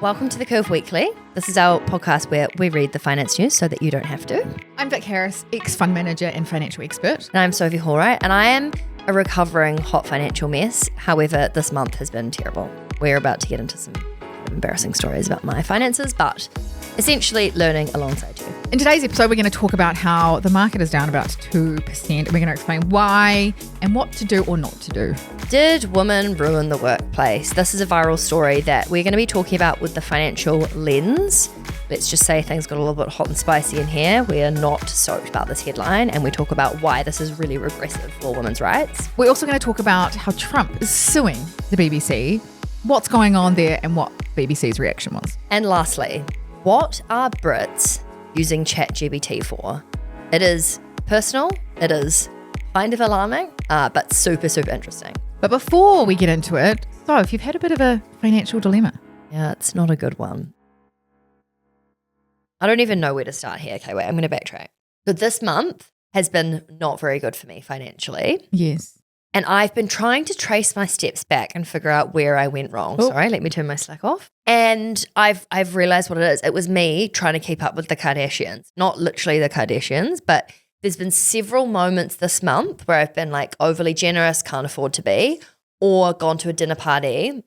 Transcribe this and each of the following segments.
Welcome to the Curve Weekly. This is our podcast where we read the finance news so that you don't have to. I'm Vic Harris, ex-fund manager and financial expert. And I'm Sophie Hallwright, and I am a recovering hot financial mess. However, this month has been terrible. We're about to get into some embarrassing stories about my finances, but essentially learning alongside you. In today's episode, we're going to talk about how the market is down about 2%. And we're going to explain why and what to do or not to do. Did women ruin the workplace? This is a viral story that we're going to be talking about with the financial lens. Let's just say things got a little bit hot and spicy in here. We are not stoked about this headline, and we talk about why this is really regressive for women's rights. We're also going to talk about how Trump is suing the BBC, what's going on there, and what BBC's reaction was. And lastly, what are Brits using ChatGPT for? It is personal, it is kind of alarming, but super, super interesting. But before we get into it, if you've had a bit of a financial dilemma. Yeah, it's not a good one. I don't even know where to start here. Okay, wait, I'm going to backtrack. But this month has been not very good for me financially. Yes. And I've been trying to trace my steps back and figure out where I went wrong. Oh. Sorry, let me turn my Slack off. And I've realized what it is. It was me trying to keep up with the Kardashians. Not literally the Kardashians, but there's been several moments this month where I've been like overly generous, can't afford to be, or gone to a dinner party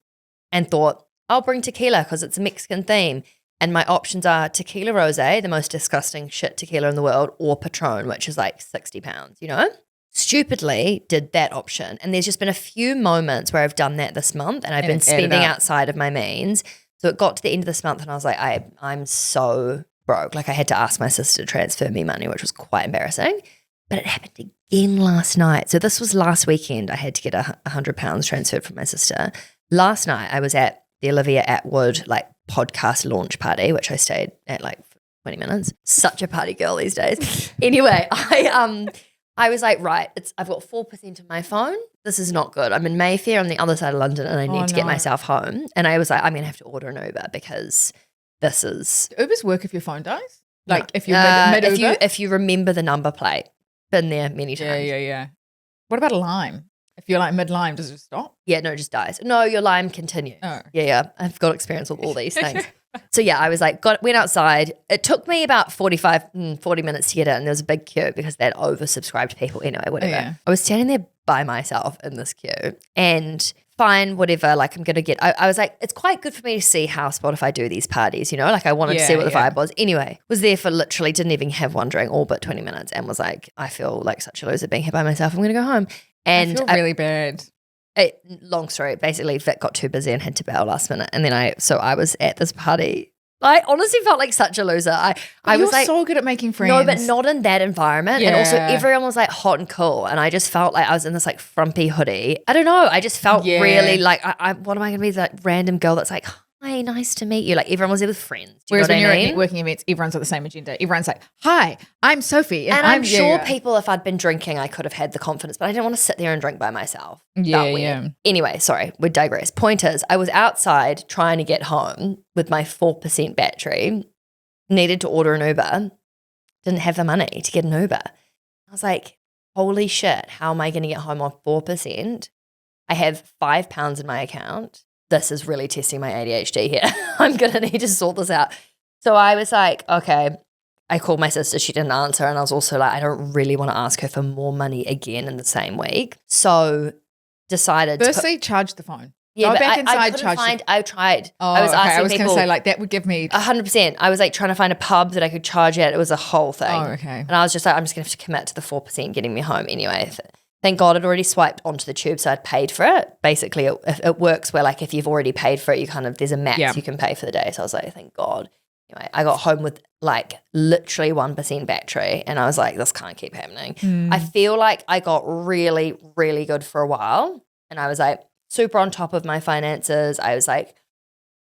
and thought, I'll bring tequila because it's a Mexican theme. And my options are tequila rosé, the most disgusting shit tequila in the world, or Patron, which is like 60 pounds, you know? Stupidly did that option. And there's just been a few moments where I've done that this month and I've been spending outside of my means. So it got to the end of this month and I was like, I'm so broke. Like I had to ask my sister to transfer me money, which was quite embarrassing. But it happened again last night. So this was last weekend. I had to get £100 transferred from my sister. Last night I was at the Olivia Atwood like podcast launch party, which I stayed at like for 20 minutes. Such a party girl these days. Anyway, I was like, right, I've got 4% of my phone. This is not good. I'm in Mayfair on the other side of London and I need to get myself home. And I was like, I'm going to have to order an Uber because this is... Do Ubers work if your phone dies? Like No. if you're mid-Uber? If you remember the number plate. Been there many times. Yeah. What about a Lime? If you're like mid-Lime, does it stop? Yeah, no, it just dies. No, your Lime continues. Oh. Yeah. I've got experience with all these things. So yeah, I was like, went outside. It took me about 40 minutes to get in. There was a big queue because they had oversubscribed people. Anyway, whatever. Yeah. I was standing there by myself in this queue and fine, whatever, like I'm going to get, I was like, it's quite good for me to see how Spotify do these parties, you know, like I wanted to see what the vibe was. Anyway, was there for literally, didn't even have one drink, all but 20 minutes and was like, I feel like such a loser being here by myself. I'm going to go home. And I feel really bad. Long story, basically Vic got too busy and had to bail last minute. And then I was at this party. I honestly felt like such a loser. I was like, so good at making friends. No, but not in that environment. Yeah. And also everyone was like hot and cool. And I just felt like I was in this like frumpy hoodie. I don't know. I just felt really like, what am I going to be, that random girl that's like, hi, nice to meet you. Like everyone was there with friends. Do you Whereas know when what I you're mean? at working events, everyone's got the same agenda. Everyone's like, hi, I'm Sophie. And I'm sure people, if I'd been drinking, I could have had the confidence, but I didn't want to sit there and drink by myself. Yeah. Anyway, sorry, we digress. Point is, I was outside trying to get home with my 4% battery, needed to order an Uber, didn't have the money to get an Uber. I was like, holy shit, how am I going to get home on 4%? I have £5 in my account. This is really testing my ADHD here. I'm going to need to sort this out. So I was like, okay. I called my sister. She didn't answer. And I was also like, I don't really want to ask her for more money again in the same week. So decided Firstly, charge the phone. Yeah, Go but back I inside, couldn't find. I tried. Oh, I was asking I was going people. to say like that would give me 100%. I was like trying to find a pub that I could charge at. It was a whole thing. Oh, okay. And I was just like, I'm just going to have to commit to the 4% getting me home anyway. Thank God I'd already swiped onto the tube, so I'd paid for it. Basically, it works where like if you've already paid for it, you kind of, there's a max you can pay for the day. So I was like, thank God. Anyway, I got home with like literally 1% battery and I was like, this can't keep happening. I feel like I got really, really good for a while and I was like super on top of my finances. I was like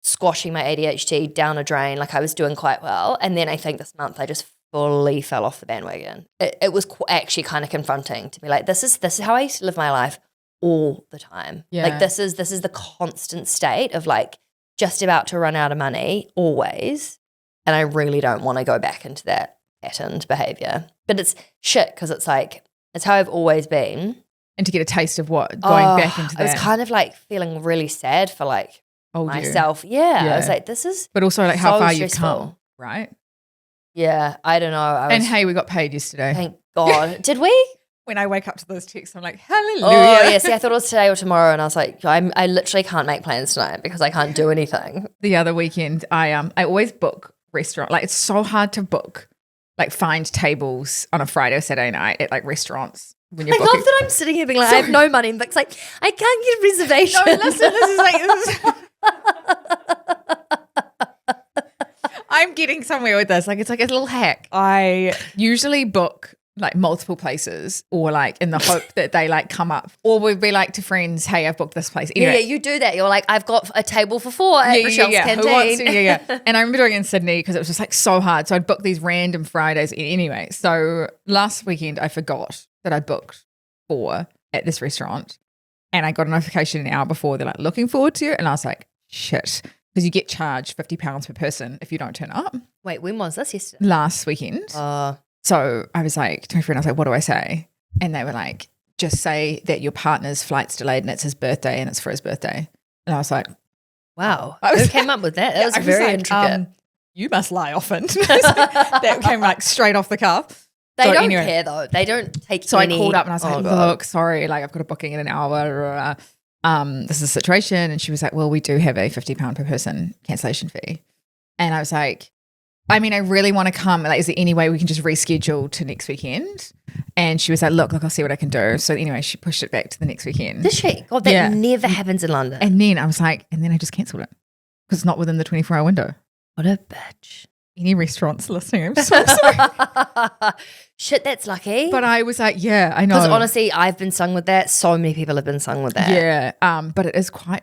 squashing my ADHD down a drain. Like I was doing quite well. And then I think this month I just fully fell off the bandwagon. It was actually kind of confronting to be like, this is how I used to live my life all the time. Yeah. Like this is the constant state of like just about to run out of money always. And I really don't want to go back into that patterned behavior. But it's shit because it's like, it's how I've always been. And to get a taste of what going back into that. I was kind of like feeling really sad for like Old you. myself. Yeah. I was Yeah. like, this is But also like how so far you've stressful. come, right? Yeah, I don't know. And hey, we got paid yesterday. Thank God. Did we? When I wake up to those texts, I'm like, hallelujah. Oh, yeah. See, I thought it was today or tomorrow, and I was like, I literally can't make plans tonight because I can't do anything. The other weekend, I always book restaurant. Like, it's so hard to book, like, find tables on a Friday or Saturday night at like restaurants when you're I booking. love that I'm sitting here being like, I have no money, but it's like, I can't get reservations. No, listen, this is I'm getting somewhere with this. Like, it's like a little hack. I usually book like multiple places, or like in the hope that they like come up, or we'd be like to friends, hey, I've booked this place. Anyway, Yeah, you do that. You're like, I've got a table for 4 at Rochelle's Who Canteen. wants to? Yeah. And I remember doing it in Sydney because it was just like so hard. So I'd book these random Fridays anyway. So last weekend I forgot that I booked 4 at this restaurant, and I got a notification an hour before. They're like, looking forward to you. And I was like, shit. Because you get charged £50 per person if you don't turn up. Wait, when was this? Yesterday? Last weekend. So I was like, to my friend, I was like, what do I say? And they were like, just say that your partner's flight's delayed and it's his birthday and it's for his birthday. And I was like, wow. Who came up with that? That was very intricate. You must lie often. That came like straight off the cuff. They So don't anyway. care though. They don't take So any. I called up and I was like, Oh, God. look, sorry, like I've got a booking in an hour. This is the situation. And she was like, well, we do have a £50 per person cancellation fee. And I was like, I mean, I really want to come. Like, is there any way we can just reschedule to next weekend? And she was like, look, I'll see what I can do. So anyway, she pushed it back to the next weekend. Did she? God, that Yeah. never happens in London. And then I was like, and then I just cancelled it because it's not within the 24-hour window. What a bitch. Any restaurants listening, I'm so sorry. Shit, that's lucky. But I was like, yeah, I know. Because honestly, I've been sung with that. So many people have been sung with that. Yeah, but it is quite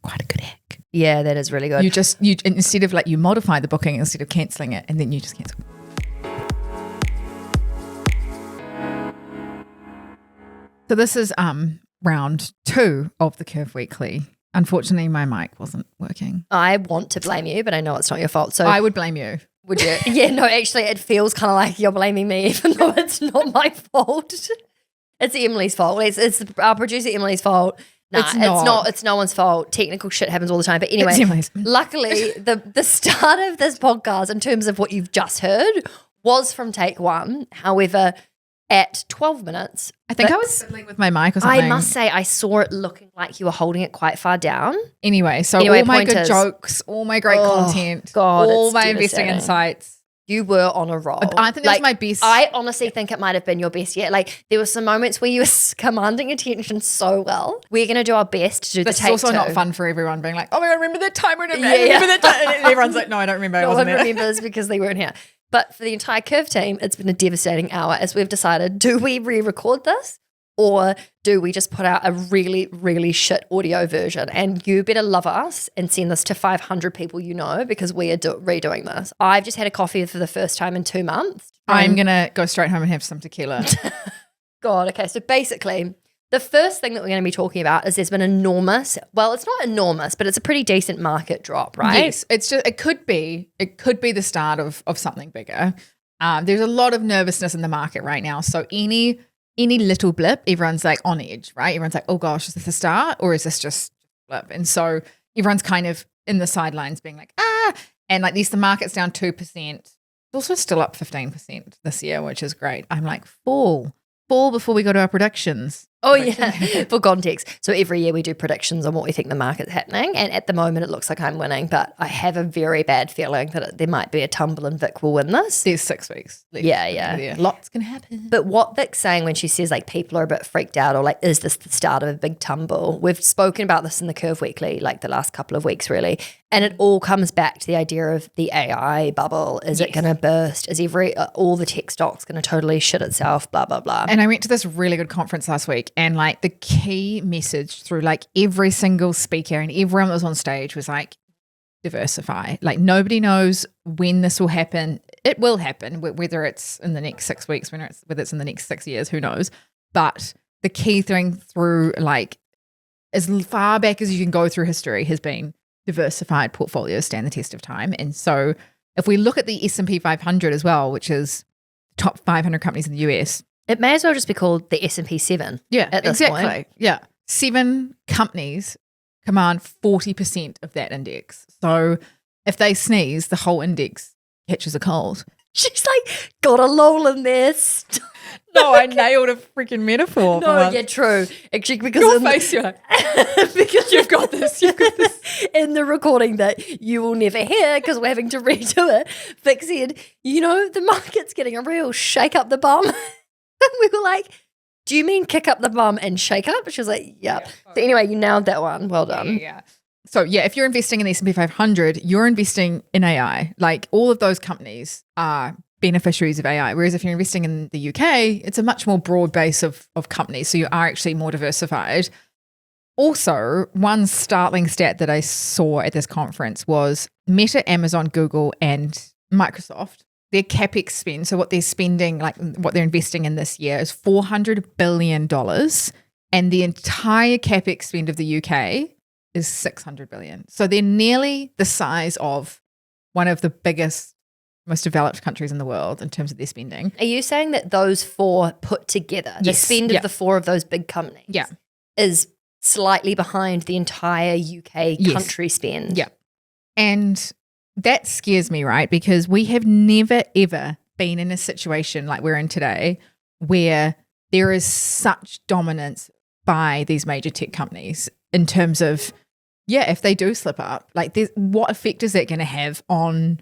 a good hack. Yeah, that is really good. You instead of like you modify the booking instead of cancelling it, and then you just cancel. So this is round 2 of the Curve Weekly. Unfortunately, my mic wasn't working. I want to blame you, but I know it's not your fault. So I would blame you. would you? Yeah, no, actually, it feels kind of like you're blaming me, even though it's not my fault. It's Emily's fault. It's our producer Emily's fault. Nah, It's not. It's no one's fault. Technical shit happens all the time. But anyway, It's Emily's. luckily, the start of this podcast, in terms of what you've just heard, was from take 1. However, at 12 minutes, I think I was fiddling with my mic or something. I must say I saw it looking like you were holding it quite far down. Anyway, so Anyway, all my point good is- jokes, all my great Oh, content, God, all it's my investing devastating. insights. You were on a roll. I think that was my best. I honestly think it might have been your best yet. Like, there were some moments where you were commanding attention so well. We're going to do our best to do This the is take also 2. not fun for everyone being like, oh my God, remember that time when I Yeah, remember yeah. that time? And everyone's like, no, I don't remember. I No one wasn't there. remembers because they weren't here. But for the entire Curve team, it's been a devastating hour as we've decided, do we re-record this or do we just put out a really, really shit audio version? And you better love us and send this to 500 people you know because we are redoing this. I've just had a coffee for the first time in 2 months. I'm going to go straight home and have some tequila. God, okay. So basically, the first thing that we're going to be talking about is there's been enormous, well, it's not enormous, but it's a pretty decent market drop, right? Yes, it's just it could be the start of something bigger. There's a lot of nervousness in the market right now. So any little blip, everyone's like on edge, right? Everyone's like, oh gosh, is this a start or is this just a blip? And so everyone's kind of in the sidelines being like, and like the market's down 2%. It's also still up 15% this year, which is great. I'm like, fall before we go to our predictions. Oh, yeah, for context. So every year we do predictions on what we think the market's happening. And at the moment, it looks like I'm winning, but I have a very bad feeling that there might be a tumble and Vic will win this. There's 6 weeks left. Yeah. Lots can happen. But what Vic's saying when she says like people are a bit freaked out or like, is this the start of a big tumble? We've spoken about this in the Curve Weekly, like the last couple of weeks really. And it all comes back to the idea of the AI bubble. Is it going to burst? Is all the tech stocks going to totally shit itself? Blah, blah, blah. And I went to this really good conference last week and like the key message through like every single speaker and everyone that was on stage was like, diversify. Like nobody knows when this will happen. It will happen, whether it's in the next 6 weeks, whether it's in the next 6 years, who knows. But the key thing through like as far back as you can go through history has been diversified portfolios stand the test of time. And so if we look at the S&P 500 as well, which is top 500 companies in the US, it may as well just be called the S&P 7. yeah, at this exactly. point. Yeah. 7 companies command 40% of that index. So if they sneeze, the whole index catches a cold. She's like, got a lol in there. No, I nailed a freaking metaphor. No, yeah, true. Actually, because Your face, you're like, because you've got this. in the recording that you will never hear because we're having to redo it, Vic said, the market's getting a real shake up the bum. We were like, do you mean kick up the bum and shake up? She was like, yep. Yeah. So anyway, you nailed that one. Well done. Yeah. So yeah, if you're investing in the S&P 500, you're investing in AI. Like all of those companies are beneficiaries of AI. Whereas if you're investing in the UK, it's a much more broad base of companies. So you are actually more diversified. Also, one startling stat that I saw at this conference was Meta, Amazon, Google, and Microsoft, their CapEx spend, so what they're spending, like what they're investing in this year is $400 billion. And the entire CapEx spend of the UK is $600 billion. So they're nearly the size of one of the biggest, most developed countries in the world in terms of their spending. Are you saying that those four put together, the spend of the four of those big companies, is slightly behind the entire UK country spend? Yeah. And that scares me, right? Because we have never, ever been in a situation like we're in today where there is such dominance by these major tech companies in terms of, if they do slip up, like what effect is that going to have on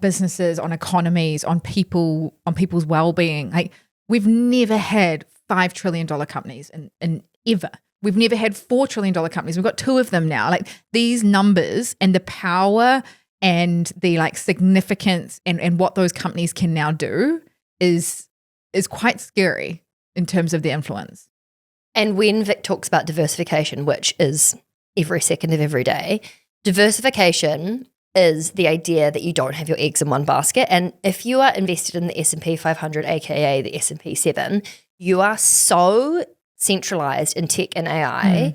businesses, on economies, on people, on people's well-being? Like we've never had $5 trillion companies in ever. We've never had $4 trillion companies. We've got two of them now. Like these numbers and the power and the like significance and what those companies can now do is quite scary in terms of the influence. And when Vic talks about diversification, which is every second of every day, diversification is the idea that you don't have your eggs in one basket. And if you are invested in the S&P 500, aka the S&P 7, you are so centralized in tech and AI.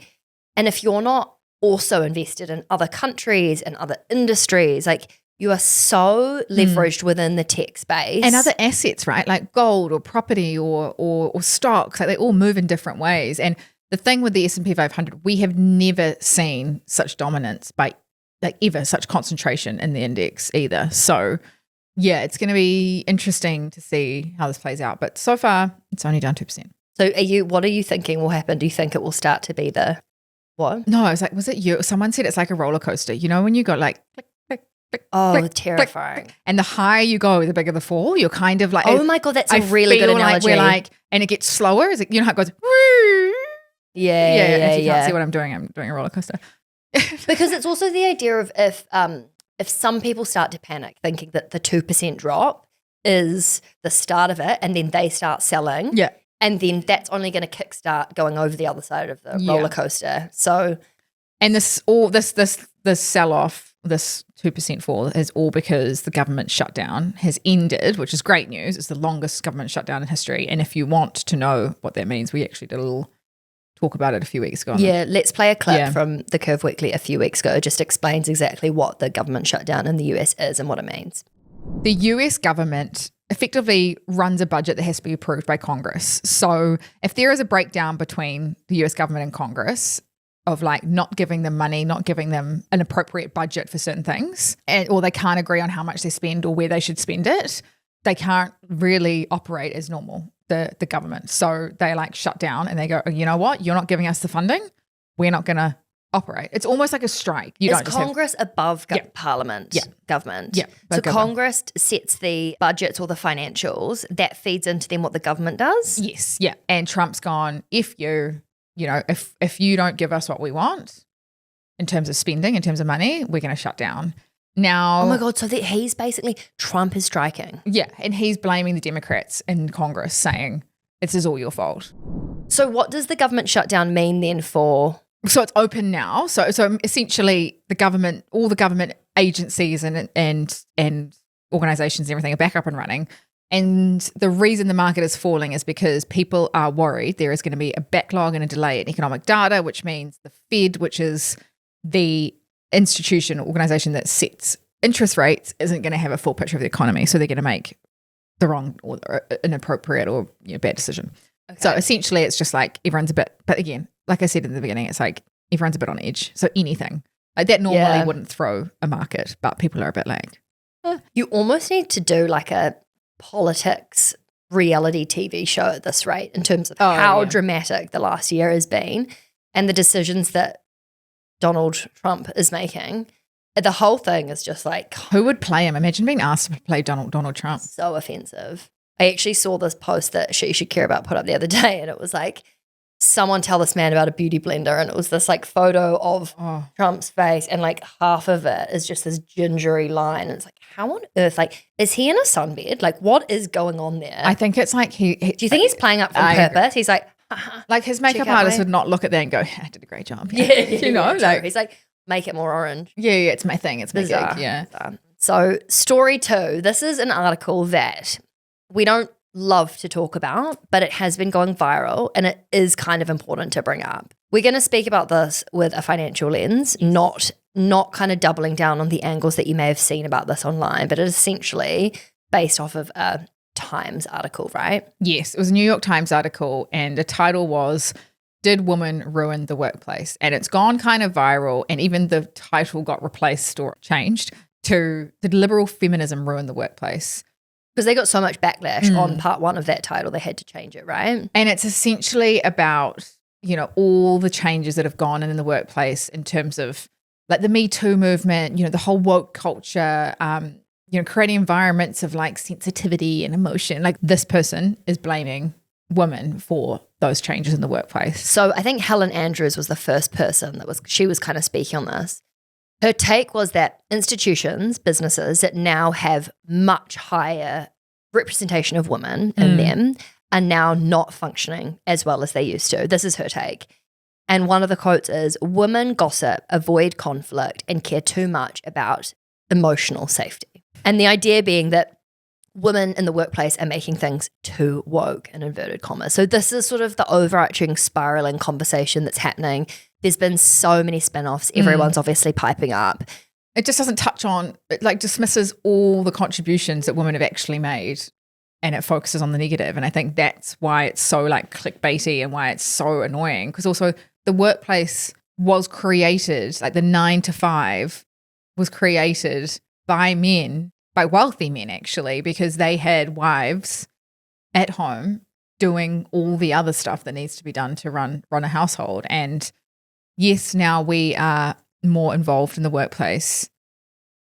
And if you're not also invested in other countries and other industries, like you are so leveraged within the tech space. And other assets, right? Like gold or property or stocks, like they all move in different ways. And the thing with the S&P 500, we have never seen such dominance by like ever, such concentration in the index either. So yeah, it's going to be interesting to see how this plays out. But so far, it's only down 2%. So what are you thinking will happen? Do you think it will start to be the what? No, I was like, was it you? Someone said it's like a roller coaster. You know, when you got like click, click, click, click, terrifying. Click, and the higher you go, the bigger the fall. You're kind of like, oh my God, that's a really good analogy. Like we're like, and it gets slower. Is it, you know how it goes? Yeah. If you can't see what I'm doing a roller coaster. Because it's also the idea of if some people start to panic thinking that the 2% drop is the start of it and then they start selling. Yeah. And then that's only going to kickstart going over the other side of the roller coaster. So, and this sell off, this 2% fall is all because the government shutdown has ended, which is great news. It's the longest government shutdown in history. And if you want to know what that means, we actually did a little talk about it a few weeks ago. Yeah, let's play a clip from the Curve Weekly a few weeks ago. It just explains exactly what the government shutdown in the US is and what it means. The US government effectively runs a budget that has to be approved by Congress. So if there is a breakdown between the US government and Congress of like not giving them money, not giving them an appropriate budget for certain things, or they can't agree on how much they spend or where they should spend it, they can't really operate as normal, the government. So they like shut down and they go, oh, you know what? You're not giving us the funding. We're not going to operate. It's almost like a strike. Is Congress above Parliament, government? Yeah. So Congress sets the budgets or the financials. That feeds into then what the government does? Yes. Yeah. And Trump's gone, if you don't give us what we want in terms of spending, in terms of money, we're going to shut down. Now, oh my God, so that he's basically, Trump is striking. Yeah, and he's blaming the Democrats in Congress saying, this is all your fault. So what does the government shutdown mean then for? So it's open now. So essentially the government, all the government agencies and organizations and everything are back up and running. And the reason the market is falling is because people are worried there is going to be a backlog and a delay in economic data, which means the Fed, which is the institution or organization that sets interest rates, isn't going to have a full picture of the economy. So they're going to make the wrong or inappropriate or bad decision. Okay. So essentially it's just like everyone's a bit, but again, like I said in the beginning, it's like everyone's a bit on edge. So anything like that normally wouldn't throw a market, but people are a bit like, You almost need to do like a politics reality TV show at this rate in terms of how dramatic the last year has been and the decisions that Donald Trump is making. The whole thing is just like, who would play him? Imagine being asked to play Donald Trump. So offensive. I actually saw this post that She Should Care About put up the other day, and it was like, someone tell this man about a beauty blender, and it was this like photo of Trump's face, and like half of it is just this gingery line, and it's like, how on earth, like, is he in a sunbed? Like, what is going on there? I think it's like he do you think he's playing up on purpose? He's like, like his makeup artist would not look at that and go, I did a great job. Yeah, you know, like he's like, make it more orange. Yeah, it's my thing. It's my gig. Yeah. So story 2, this is an article that we don't love to talk about, but it has been going viral and it is kind of important to bring up. We're going to speak about this with a financial lens, not kind of doubling down on the angles that you may have seen about this online, but it is essentially based off of a Times article, right? Yes, it was a New York Times article, and the title was, Did Women Ruin the Workplace? And it's gone kind of viral, and even the title got replaced or changed to Did Liberal Feminism Ruin the Workplace? Because they got so much backlash on part 1 of that title, they had to change it, right? And it's essentially about, you know, all the changes that have gone in the workplace in terms of like the Me Too movement, you know, the whole woke culture, you know, creating environments of like sensitivity and emotion. Like this person is blaming women for those changes in the workplace. So I think Helen Andrews was the first person she was kind of speaking on this. Her take was that institutions, businesses that now have much higher representation of women in them are now not functioning as well as they used to. This is her take. And one of the quotes is, women gossip, avoid conflict, and care too much about emotional safety. And the idea being that women in the workplace are making things too woke, in inverted commas. So this is sort of the overarching spiraling conversation that's happening. There's been so many spin-offs. Everyone's obviously piping up. It just doesn't touch on, it like dismisses all the contributions that women have actually made, and it focuses on the negative. And I think that's why it's so like clickbaity and why it's so annoying. Because also the workplace was created, like the 9 to 5 was created by men, by wealthy men actually, because they had wives at home doing all the other stuff that needs to be done to run a household. And yes, now we are more involved in the workplace.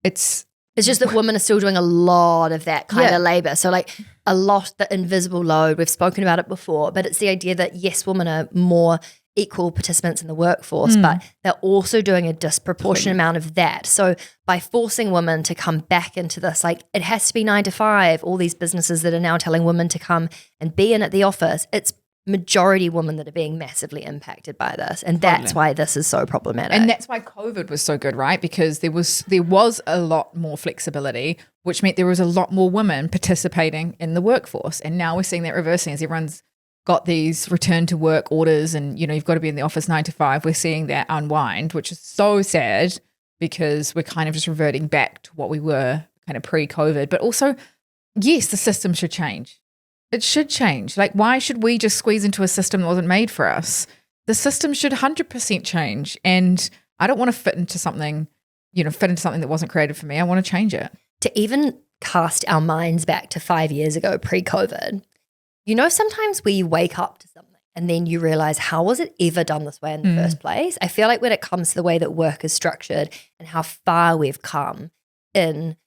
It's just that women are still doing a lot of that kind of labor. So like a lot, the invisible load, we've spoken about it before, but it's the idea that yes, women are more equal participants in the workforce, but they're also doing a disproportionate amount of that. So by forcing women to come back into this, like it has to be 9 to 5, all these businesses that are now telling women to come and be in at the office, it's majority women that are being massively impacted by this. And that's why this is so problematic. And that's why COVID was so good, right? Because there was a lot more flexibility, which meant there was a lot more women participating in the workforce. And now we're seeing that reversing as everyone's got these return to work orders and, you know, you've got to be in the office 9 to 5. We're seeing that unwind, which is so sad because we're kind of just reverting back to what we were kind of pre-COVID. But also, yes, the system should change. It should change. Like, why should we just squeeze into a system that wasn't made for us? The system should 100% change. And I don't want to fit into something that wasn't created for me. I want to change it. To even cast our minds back to 5 years ago, pre-COVID, you know, sometimes we wake up to something and then you realize, how was it ever done this way in the first place? I feel like when it comes to the way that work is structured and how far we've come in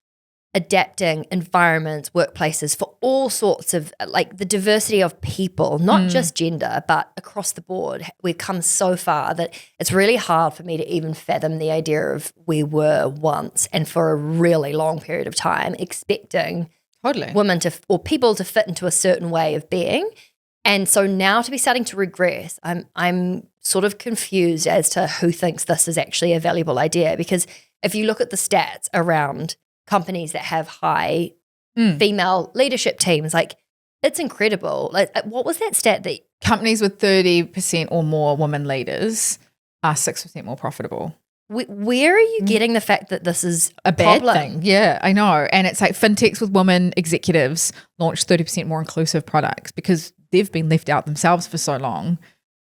adapting environments, workplaces for all sorts of like the diversity of people, not just gender, but across the board, we've come so far that it's really hard for me to even fathom the idea of we were once and for a really long period of time expecting women or people to fit into a certain way of being. And so now to be starting to regress, I'm sort of confused as to who thinks this is actually a valuable idea, because if you look at the stats around companies that have high female leadership teams, like it's incredible. Like, what was that stat that companies with 30% or more women leaders are 6% more profitable? Where are you getting the fact that this is a bad thing? Yeah, I know. And it's like fintechs with women executives launch 30% more inclusive products because they've been left out themselves for so long.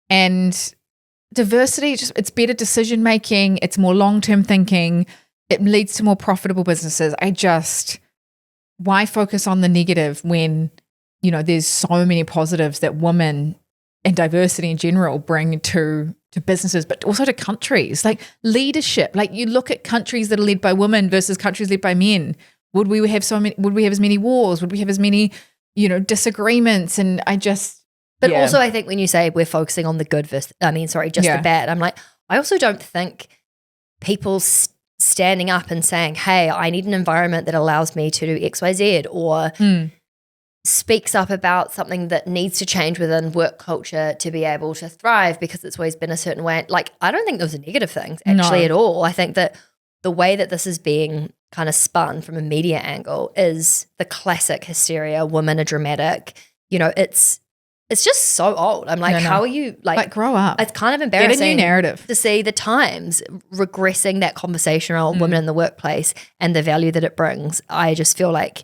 And diversity, it's better decision making. It's more long-term thinking. It leads to more profitable businesses. Why focus on the negative when, there's so many positives that women and diversity in general bring to businesses, but also to countries, like leadership. Like you look at countries that are led by women versus countries led by men. Would we have as many wars? Would we have as many, disagreements? And But also I think when you say we're focusing on the good the bad, I'm like, I also don't think people standing up and saying, hey, I need an environment that allows me to do X, Y, Z, or speaks up about something that needs to change within work culture to be able to thrive because it's always been a certain way. Like, I don't think those are negative things actually at all. I think that the way that this is being kind of spun from a media angle is the classic hysteria, women are dramatic. It's just so old. I'm like, how are you like grow up? It's kind of embarrassing. Get a new narrative. To see the Times regressing that conversation around women in the workplace and the value that it brings. I just feel like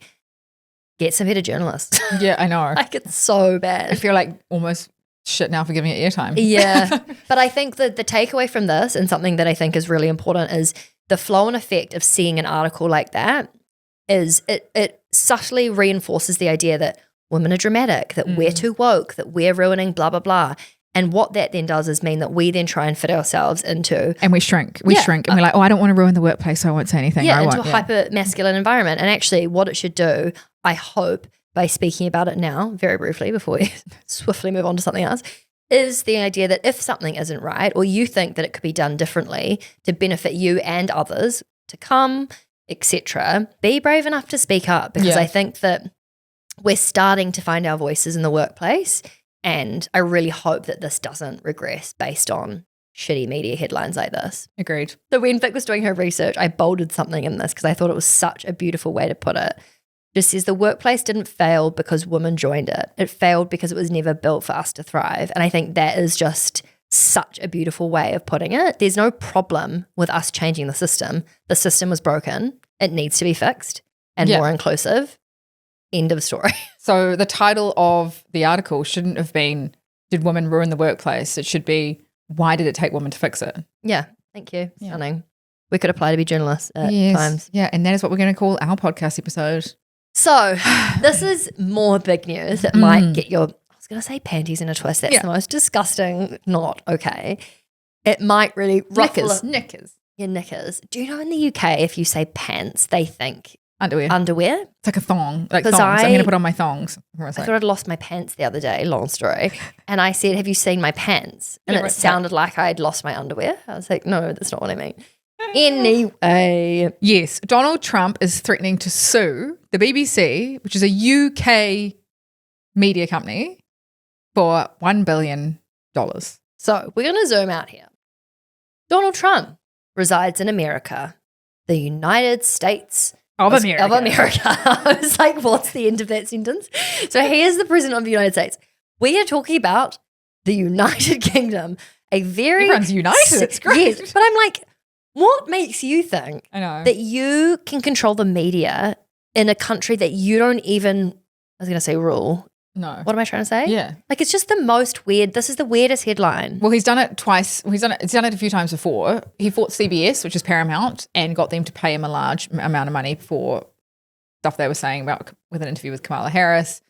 get some better journalists. Yeah, I know. Like it's so bad. I feel like almost shit now for giving it airtime. Yeah. But I think that the takeaway from this, and something that I think is really important, is the flow and effect of seeing an article like that is it subtly reinforces the idea that women are dramatic, that we're too woke, that we're ruining blah, blah, blah. And what that then does is mean that we then try and fit ourselves into. And we shrink. We shrink. And we're like, I don't want to ruin the workplace, so I won't say anything. Yeah, into a hyper masculine environment. And actually what it should do, I hope, by speaking about it now, very briefly before we swiftly move on to something else, is the idea that if something isn't right or you think that it could be done differently to benefit you and others to come, etc., be brave enough to speak up, because I think that we're starting to find our voices in the workplace, and I really hope that this doesn't regress based on shitty media headlines like this. Agreed. So when Vic was doing her research, I bolded something in this because I thought it was such a beautiful way to put it. It just says the workplace didn't fail because women joined it. It failed because it was never built for us to thrive. And I think that is just such a beautiful way of putting it. There's no problem with us changing the system. The system was broken. It needs to be fixed and more inclusive. End of story. So the title of the article shouldn't have been, did women ruin the workplace? It should be, why did it take women to fix it? Yeah, thank you. Stunning. We could apply to be journalists at times. Yeah, and that is what we're going to call our podcast episode. So this is more big news that might get your, I was going to say panties in a twist. That's the most disgusting, not okay. It might really ruffle. Knickers. Yeah, knickers. Do you know in the UK, if you say pants, they think Underwear. It's like a thong. Like thongs. I'm going to put on my thongs. I thought I'd lost my pants the other day, long story. And I said, have you seen my pants? And it sounded like I'd lost my underwear. I was like, no, that's not what I mean. Anyway. Yes, Donald Trump is threatening to sue the BBC, which is a UK media company, for $1 billion. So we're going to zoom out here. Donald Trump resides in America, the United States of America. I was like, what's the end of that sentence? So he is the president of the United States. We are talking about the United Kingdom, Everyone's united. It's great. Yes, but I'm like, what makes you think that you can control the media in a country that you don't even, I was going to say rule. No. What am I trying to say? Yeah. Like, it's just the most weird. This is the weirdest headline. Well, he's done it twice. He's done it a few times before. He fought CBS, which is Paramount, and got them to pay him a large amount of money for stuff they were saying about with an interview with Kamala Harris.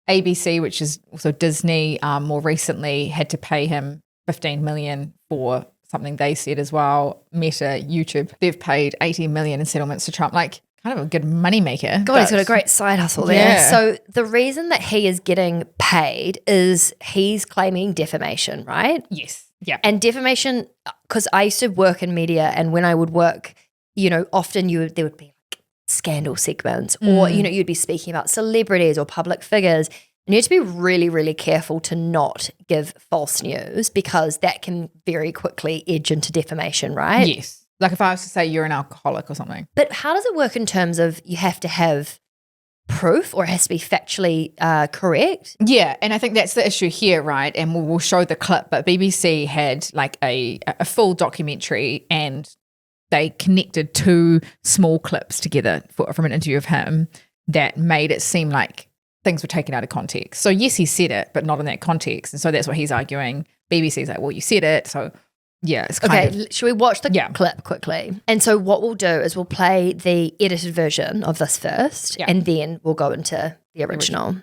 ABC, which is also Disney, more recently had to pay him $15 million for something they said as well. Meta, YouTube, they've paid $80 million in settlements to Trump. Like, kind of a good moneymaker. God, he's got a great side hustle there. Yeah. So the reason that he is getting paid is he's claiming defamation, right? Yes. Yeah. And defamation, because I used to work in media, and when I would work, often there would be like scandal segments or, you'd be speaking about celebrities or public figures. And you have to be really, really careful to not give false news, because that can very quickly edge into defamation, right? Yes. Like if I was to say you're an alcoholic or something. But how does it work in terms of you have to have proof, or it has to be factually correct? Yeah, and I think that's the issue here, right? And we'll show the clip, but BBC had like a full documentary, and they connected two small clips together from an interview of him that made it seem like things were taken out of context. So yes, he said it, but not in that context. And so that's what he's arguing. BBC's like, well, you said it, so Yeah, it's kind of. Should we watch the clip quickly? And so what we'll do is we'll play the edited version of this first, and then we'll go into the original.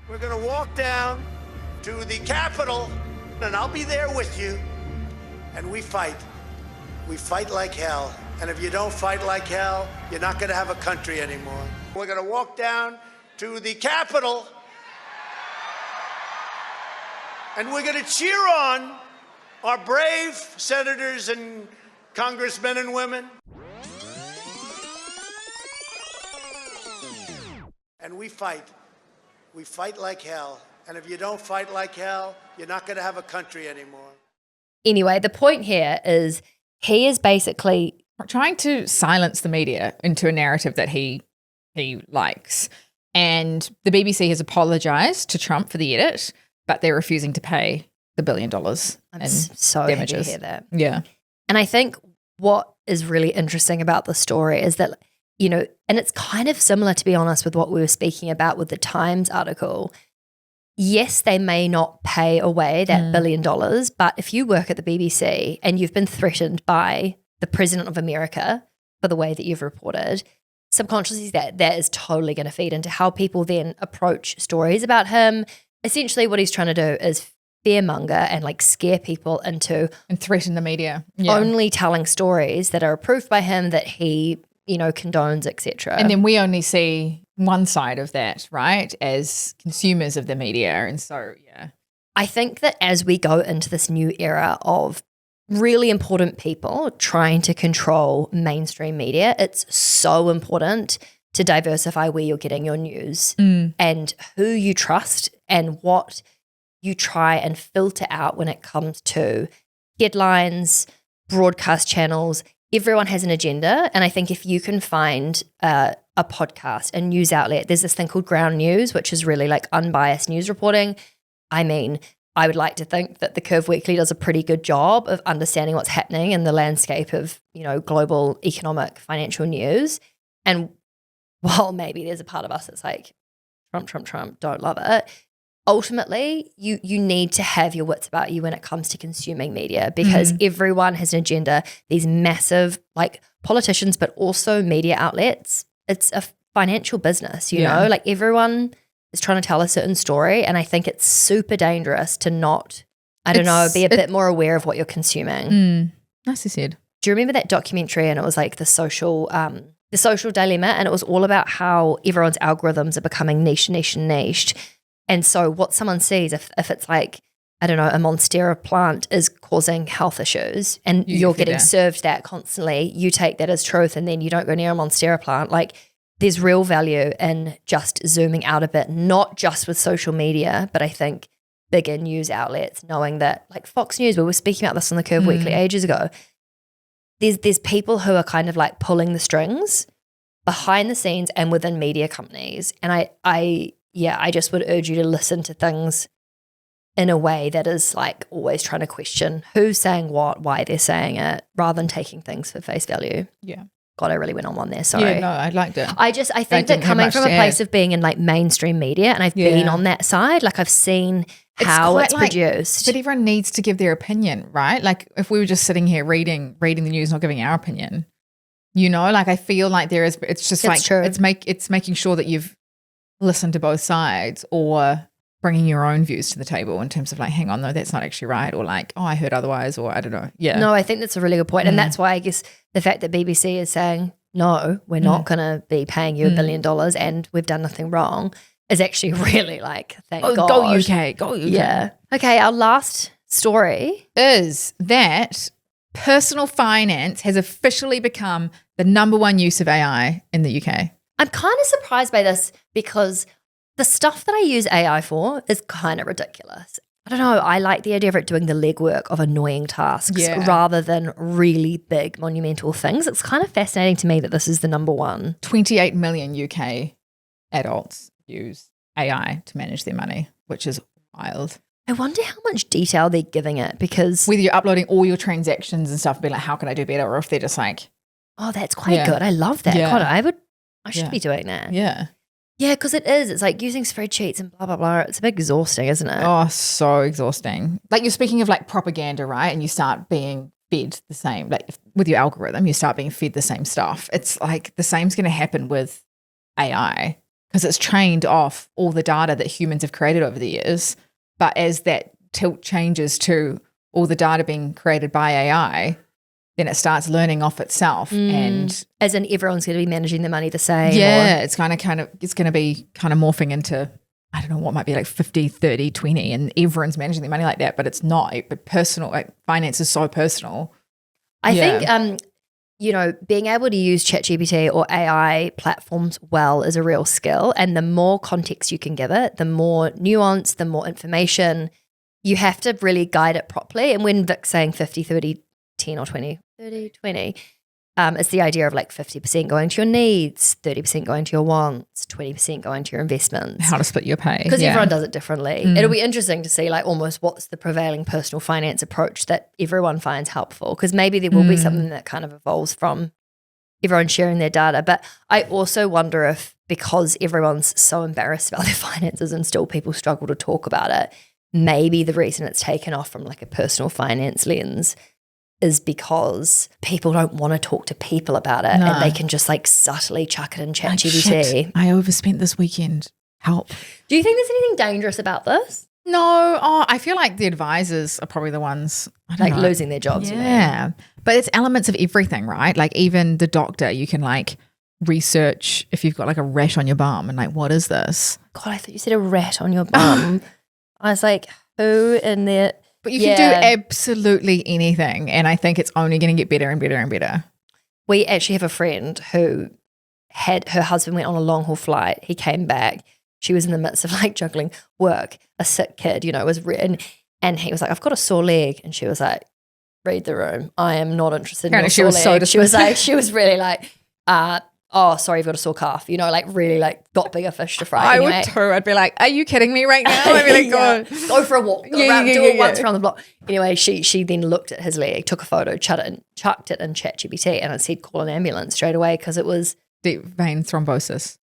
We're going to walk down to the Capitol, and I'll be there with you. And we fight. We fight like hell. And if you don't fight like hell, you're not going to have a country anymore. We're going to walk down to the Capitol, and we're going to cheer on our brave senators and congressmen and women. And we fight. We fight like hell. And if you don't fight like hell, you're not going to have a country anymore. Anyway, the point here is he is basically trying to silence the media into a narrative that he likes. And the BBC has apologized to Trump for the edit, but they're refusing to pay the $1 billion I'm so damages. happy to hear that. Yeah. And I think what is really interesting about the story is that, you know, and it's kind of similar, to be honest, with what we were speaking about with the Times article. Yes, they may not pay away that $1 billion, but if you work at the BBC and you've been threatened by the President of America for the way that you've reported, subconsciously that is totally going to feed into how people then approach stories about him. Essentially what he's trying to do is fearmonger and like scare people into and threaten the media. Only telling stories that are approved by him, that he, you know, condones, etc. And then we only see one side of that, right, as consumers of the media. And so, I think that as we go into this new era of really important people trying to control mainstream media, it's so important to diversify where you're getting your news and who you trust and what you try and filter out when it comes to headlines, broadcast channels. Everyone has an agenda. And I think if you can find a podcast, a news outlet, there's this thing called Ground News, which is really like unbiased news reporting. I mean, I would like to think that the Curve Weekly does a pretty good job of understanding what's happening in the landscape of, you know, global economic financial news. And while maybe there's a part of us that's like, Trump, don't love it, ultimately, you need to have your wits about you when it comes to consuming media, because everyone has an agenda. These massive like politicians, but also media outlets. It's a financial business, you know, like everyone is trying to tell a certain story. And I think it's super dangerous to not, be a bit more aware of what you're consuming. Nicely said. Do you remember that documentary? And it was like the social dilemma. And it was all about how everyone's algorithms are becoming niched. And so what someone sees, if it's like, I don't know, a Monstera plant is causing health issues and you're getting served that constantly, you take that as truth and then you don't go near a Monstera plant. Like there's real value in just zooming out a bit, not just with social media, but I think bigger news outlets knowing that, like Fox News, we were speaking about this on the Curve Weekly ages ago, there's people who are kind of like pulling the strings behind the scenes and within media companies. And I just would urge you to listen to things in a way that is like always trying to question who's saying what, why they're saying it, rather than taking things for face value. Yeah. God, I really went on one there. Sorry. Yeah, no, I liked it. I think that coming from a place of being in like mainstream media, and I've been on that side, like I've seen how it's produced. But everyone needs to give their opinion, right? Like if we were just sitting here reading the news, not giving our opinion, you know, like I feel like it's just like, true. It's making sure that you've listened to both sides, or bringing your own views to the table in terms of like, hang on, no, that's not actually right, or like, oh, I heard otherwise, or I don't know. Yeah. No, I think that's a really good point. And that's why I guess the fact that BBC is saying, no, we're not going to be paying you $1 billion and we've done nothing wrong is actually really like, thank God. Go UK, go UK. Yeah. Okay, our last story is that personal finance has officially become the number one use of AI in the UK. I'm kind of surprised by this because the stuff that I use AI for is kind of ridiculous. I don't know. I like the idea of it doing the legwork of annoying tasks rather than really big monumental things. It's kind of fascinating to me that this is the number one. 28 million UK adults use AI to manage their money, which is wild. I wonder how much detail they're giving it, because whether you're uploading all your transactions and stuff, be like, how can I do better? Or if they're just like, oh, that's quite good. I love that. God, I should be doing that. Yeah. Yeah, because it is. It's like using spreadsheets and blah, blah, blah. It's a bit exhausting, isn't it? Oh, so exhausting. Like you're speaking of like propaganda, right? And you start being fed the same, like with your algorithm, you start being fed the same stuff. It's like the same's going to happen with AI because it's trained off all the data that humans have created over the years. But as that tilt changes to all the data being created by AI, then it starts learning off itself. And as in everyone's going to be managing the money the same. yeah, it's going to be kind of morphing into, I don't know, what might be like 50, 30, 20, and everyone's managing their money like that, but it's not. But personal, like finance is so personal. I think, being able to use ChatGPT or AI platforms well is a real skill. And the more context you can give it, the more nuance, the more information, you have to really guide it properly. And when Vic's saying 50, 30, 10 or 20, 30, 20, it's the idea of like 50% going to your needs, 30% going to your wants, 20% going to your investments. How to split your pay. Because everyone does it differently. It'll be interesting to see like almost what's the prevailing personal finance approach that everyone finds helpful, because maybe there will be something that kind of evolves from everyone sharing their data. But I also wonder if, because everyone's so embarrassed about their finances and still people struggle to talk about it, maybe the reason it's taken off from like a personal finance lens is because people don't want to talk to people about it and they can just like subtly chuck it in ChatGPT. I overspent this weekend. Help. Do you think there's anything dangerous about this? No. I feel like the advisors are probably the ones Like losing their jobs. Yeah. But it's elements of everything, right? Like even the doctor, you can like research if you've got like a rash on your bum and like, what is this? God, I thought you said a rat on your bum. I was like, who in there? But you can do absolutely anything, and I think it's only going to get better and better and better. We actually have a friend who had her husband went on a long haul flight. He came back. She was in the midst of like juggling work, a sick kid, was and he was like, I've got a sore leg. And she was like, read the room. I am not interested in your sore leg. She was like, she was really like, oh, sorry, you've got a sore calf, like really like got bigger fish to fry. I would too. I'd be like, are you kidding me right now? I'd be like, go for a walk, do it once around the block. Anyway, she then looked at his leg, took a photo, chucked it in ChatGPT, and it said call an ambulance straight away because it was deep vein thrombosis.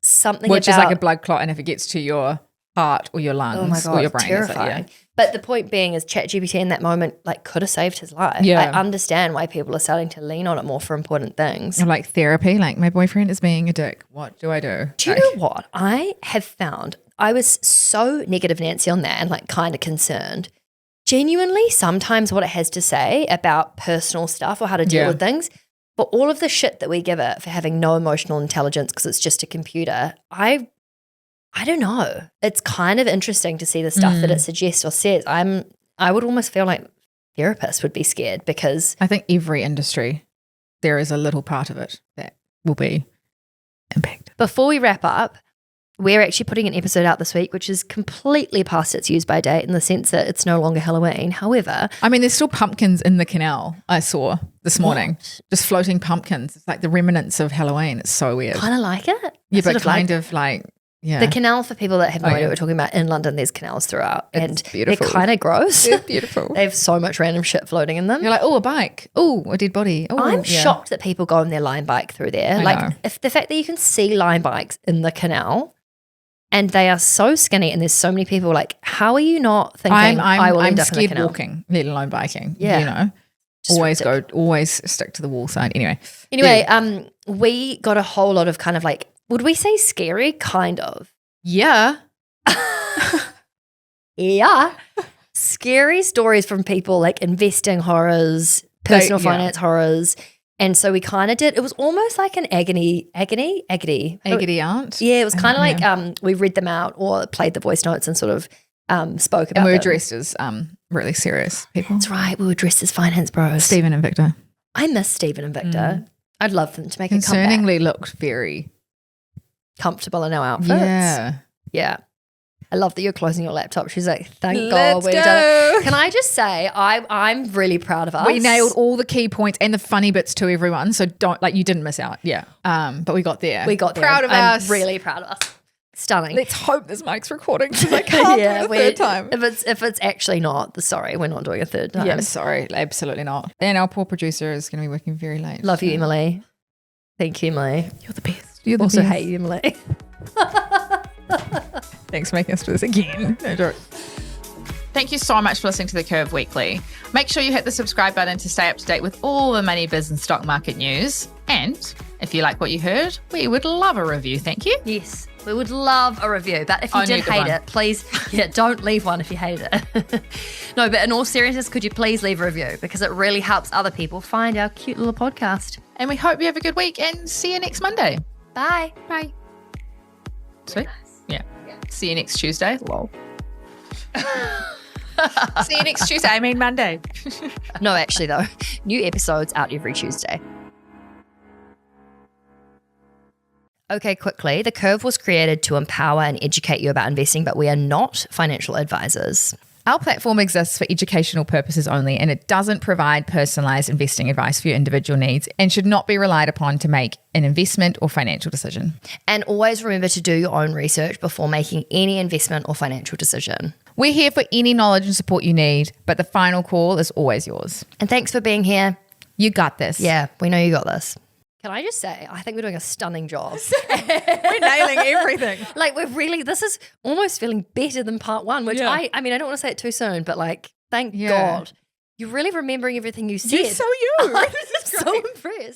Which is like a blood clot, and if it gets to your heart or your lungs or your brain, terrifying. But the point being is ChatGPT in that moment like could have saved his life. Yeah. I understand why people are starting to lean on it more for important things. Or like therapy, like my boyfriend is being a dick. What do I do? Do you know what? I have found I was so negative Nancy on that and like kind of concerned. Genuinely, sometimes what it has to say about personal stuff or how to deal with things, but all of the shit that we give it for having no emotional intelligence because it's just a computer, I don't know. It's kind of interesting to see the stuff that it suggests or says. I would almost feel like therapists would be scared because I think every industry, there is a little part of it that will be impacted. Before we wrap up, we're actually putting an episode out this week, which is completely past its use by date in the sense that it's no longer Halloween. However, I mean, there's still pumpkins in the canal I saw this morning. Just floating pumpkins. It's like the remnants of Halloween. It's so weird. Kind of like it. Yeah, but kind of like yeah. The canal, for people that have no idea what we're talking about, in London there's canals throughout. It's and beautiful. They're kind of gross. They're beautiful. They have so much random shit floating in them. You're like, oh, a bike. Oh, a dead body. Oh, I'm shocked that people go on their line bike through there. I know. If the fact that you can see line bikes in the canal and they are so skinny and there's so many people, like, how are you not thinking I will end up in the scared canal? walking, let alone biking. Yeah. Just always stick to the wall side. Anyway, we got a whole lot of kind of like, would we say scary? Kind of. Yeah. Yeah. Scary stories from people like investing horrors, personal finance horrors. And so we kind of did, it was almost like an agony aunt. Yeah, it was kind of like we read them out or played the voice notes and sort of spoke about And we were them. dressed as really serious people. That's right. We were dressed as finance bros. Stephen and Victor. I miss Stephen and Victor. I'd love them to make a Concerningly comeback. looked very Comfortable in our outfits. Yeah. Yeah. I love that you're closing your laptop. She's like, thank Let's God we did it. Can I just say, I'm really proud of us. We nailed all the key points and the funny bits to everyone. So you didn't miss out. Yeah. But we got there. We got there. Proud of us. I'm really proud of us. Stunning. Let's hope this mic's recording because I can't do it a third time. If it's actually not, sorry, we're not doing a third time. Yeah, sorry. Absolutely not. And our poor producer is going to be working very late. Love you, Emily. Thank you, Emily. You're the best. You're the also best. hate you, Emily. Thanks for making us do this again. No joke. Thank you so much for listening to The Curve Weekly. Make sure you hit the subscribe button to stay up to date with all the money, biz, and stock market news. And if you like what you heard, we would love a review. Thank you. Yes, we would love a review. But if you Only did a good hate one. it, please, don't leave one if you hate it. No, but in all seriousness, could you please leave a review? Because it really helps other people find our cute little podcast. And we hope you have a good week and see you next Monday. Bye. Bye. Sweet. Yeah. See you next Tuesday. Lol. See you next Tuesday. I mean Monday. No, actually, though, new episodes out every Tuesday. Okay, quickly. The Curve was created to empower and educate you about investing, but we are not financial advisors. Our platform exists for educational purposes only, and it doesn't provide personalized investing advice for your individual needs and should not be relied upon to make an investment or financial decision. And always remember to do your own research before making any investment or financial decision. We're here for any knowledge and support you need, but the final call is always yours. And thanks for being here. You got this. Yeah, we know you got this. Can I just say, I think we're doing a stunning job. We're nailing everything. Like, this is almost feeling better than part one, which I mean, I don't want to say it too soon, but like, thank God. You're really remembering everything you said. You're so you. I'm so impressed.